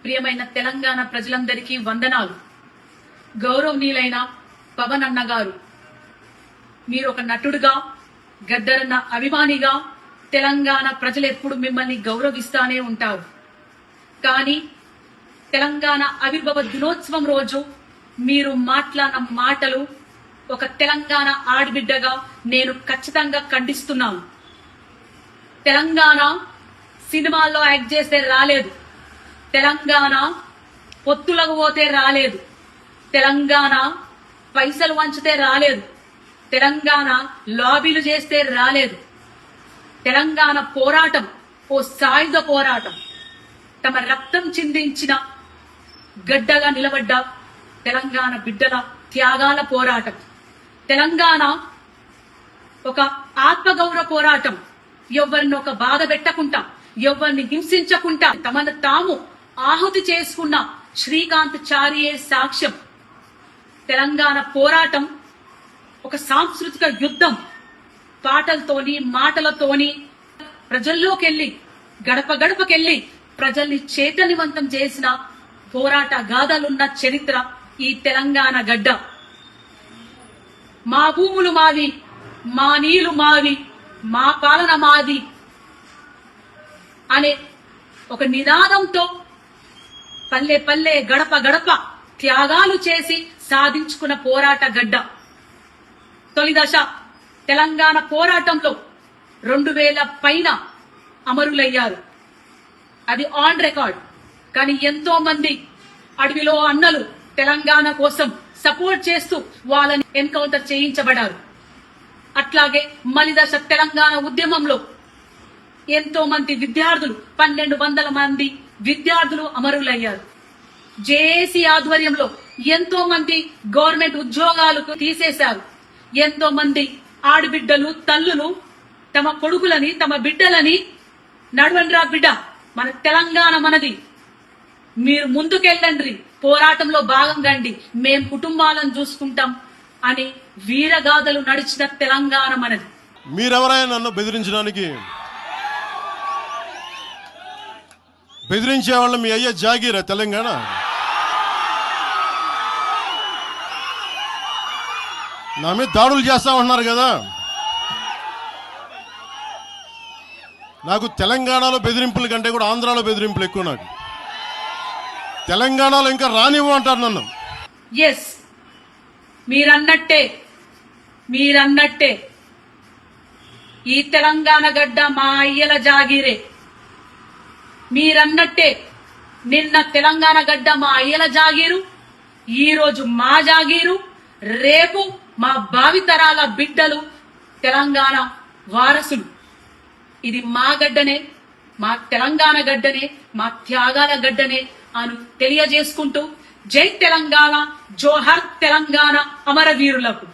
ప్రియమైన తెలంగాణ ప్రజలందరికీ వందనాలు. గౌరవనీయులైన పవన్ అన్న గారు, మీరు ఒక నటుడుగా, గద్దరన్న అభిమానిగా తెలంగాణ ప్రజలు ఎప్పుడు మిమ్మల్ని గౌరవిస్తానే ఉంటారు. కానీ తెలంగాణ ఆవిర్భావ దినోత్సవం రోజు మీరు మాట్లాడిన మాటలు ఒక తెలంగాణ ఆడబిడ్డగా నేను ఖచ్చితంగా ఖండిస్తున్నాను. తెలంగాణ సినిమాల్లో యాక్ట్ చేస్తే రాలేదు, తెలంగాణ పొత్తులకు పోతే రాలేదు, తెలంగాణ పైసలు వంచితే రాలేదు, తెలంగాణ లాబీలు చేస్తే రాలేదు. తెలంగాణ పోరాటం ఓ సాయుధ పోరాటం. తమ రక్తం చిందించిన గడ్డగా నిలబడ్డ తెలంగాణ బిడ్డల త్యాగాల పోరాటం. తెలంగాణ ఒక ఆత్మగౌరవ పోరాటం. ఎవరిని ఒక బాధ పెట్టకుండా, ఎవరిని హింసించకుండా తమను తాము ఆహుతి చేసుకున్న శ్రీకాంత్ చారియే సాక్ష్యం. తెలంగాణ పోరాటం ఒక సాంస్కృతిక యుద్ధం. పాటలతోని, మాటలతోని ప్రజల్లోకెళ్లి, గడప గడపకెళ్లి ప్రజల్ని చైతన్యవంతం చేసిన పోరాట గాథలున్న చరిత్ర ఈ తెలంగాణ గడ్డ. మా భూములు మావి, మా నీళ్లు మావి, మా పాలన మాది అనే ఒక నినాదంతో పల్లె పల్లె, గడప గడప త్యాగాలు చేసి సాధించుకున్న పోరాట గడ్డ. తొలి దశ తెలంగాణ పోరాటంలో 2000 పైన అమరులయ్యారు. అది ఆన్ రికార్డ్. కానీ ఎంతో మంది అడవిలో అన్నలు తెలంగాణ కోసం సపోర్ట్ చేస్తూ వాళ్ళని ఎన్కౌంటర్ చేయించబడ్డారు. అట్లాగే మలిదశ తెలంగాణ ఉద్యమంలో ఎంతో మంది విద్యార్థులు, 1200 మంది విద్యార్థులు అమరులయ్యారు. జేఏసీ ఆధ్వర్యంలో ఎంతో మంది గవర్నమెంట్ ఉద్యోగాలకు తీసేశారు. ఎంతో మంది ఆడబిడ్డలు, తల్లులు తమ కొడుకులని, తమ బిడ్డలని నడవండ్రా బిడ్డ, మన తెలంగాణ మనది, మీరు ముందుకెళ్ళండి, పోరాటంలో భాగం రండి, మేం కుటుంబాలను చూసుకుంటాం అని వీరగాథలు నడిచిన తెలంగాణ మనది. మీరెవరైనా నన్ను బెదిరించడానికి, బెదిరించే వాళ్ళు మీ అయ్యే జాగీరా తెలంగాణ? నా మీద దాడులు చేస్తా ఉంటున్నారు కదా. నాకు తెలంగాణలో బెదిరింపుల కంటే కూడా ఆంధ్రాలో బెదిరింపులు ఎక్కువ. నాకు తెలంగాణలో ఇంకా రానివ్వు అంటారు నన్ను. ఎస్, మీరన్నట్టే ఈ తెలంగాణ గడ్డ మా అయ్యల జాగీరే. మీరన్నట్టే నిన్న తెలంగాణ గడ్డ మా అయ్యల జాగీరు, ఈ రోజు మా జాగీరు, రేపు మా భావితరాల బిడ్డలు తెలంగాణ వారసులు. ఇది మా గడ్డనే, మా తెలంగాణ గడ్డనే, మా త్యాగాల గడ్డనే అని తెలియజేసుకుంటూ జై తెలంగాణ, జోహర్ తెలంగాణ అమరవీరులకు.